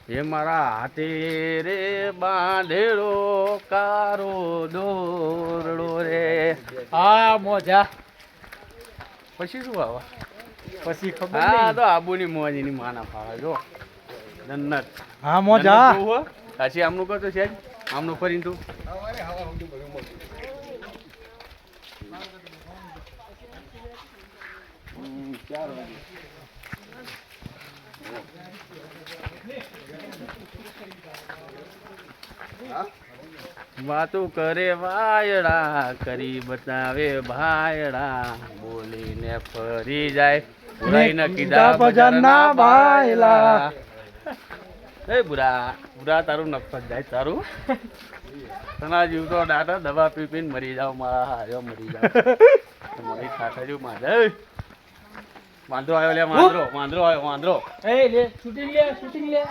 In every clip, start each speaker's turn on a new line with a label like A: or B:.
A: એ મારા હાથે રે બાંધેલો કારો દોરડો રે.
B: હા મોજા
A: પછી શું આવે?
B: પછી ખબર
A: હા
B: નહીં.
A: તો આબુની મોજ એની માના ફાવે જો જન્નત.
B: હા મોજા
A: જન્નત જોવું હો? કાશી આમનું કરતો છે જ આમનું ફરીને તું વાતું કરે વાયડા કરી બતાવે ભાયડા બોલીને ફરી જાય બુરાઈને કીધા બજારના બાયલા. એ બુરા બુરા તારું નફત જાય તારું તના જીવ તો દાદા દવા પી પીને મરી જાવ મારા હાર્યો મરી જાવ મરી ખાખર્યું મારે વાંદરો આવ્યો લે વાંદરો વાંદરો આવ્યો વાંદરો
B: એ લે શૂટિંગ લે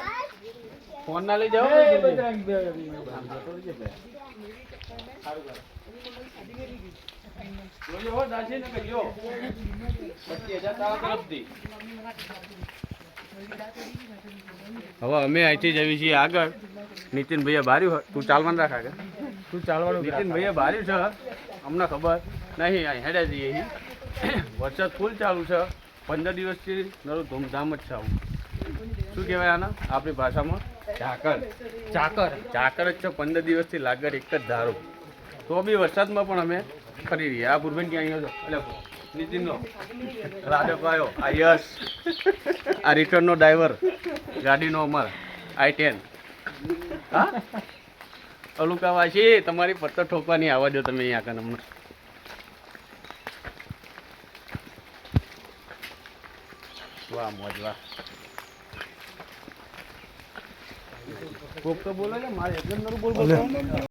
A: ફોન ના લઈ જાઓ
B: એ બજરંગ
A: જોજો હો દાસી ને કહીયો 25,000 તારા તરફથી. હવે અમે અહીંથી જઈએ છીએ આગળ. નીતિન ભૈયા બાર્યું તું ચાલવાનું રાખ આગળ.
B: તું ચાલવાનું
A: નીતિન ભૈયા બાર્યું છે અમને ખબર નહીં અહીં હેડે જઈએ અહીં. વરસાદ ફૂલ ચાલુ છે 15 દિવસથી નરું ધૂમધામ જ છે આવું. શું કહેવાય આના આપણી ભાષામાં ઝાકર
B: ચાકર
A: ઝાકર જ છે 15 દિવસથી લાગર એક જ ધારો. તો બી વરસાદમાં પણ અમે ફરી રહ્યા. આ ગુરબેન ક્યાં આવ્યો છો એટલે નીતિનનો રાડક આવ્યો આ યશ આ રિટર્નનો ડ્રાઈવર ગાડીનો અમાર i10. હા અલુકાવાસી તમારી પત્તર ઠોકવાની આવવા દો તમે અહીંયા આગળ અમને. વાહ મોજ વાહ. કોક તો બોલો ને મારે એકદમ નરું બોલ બોલ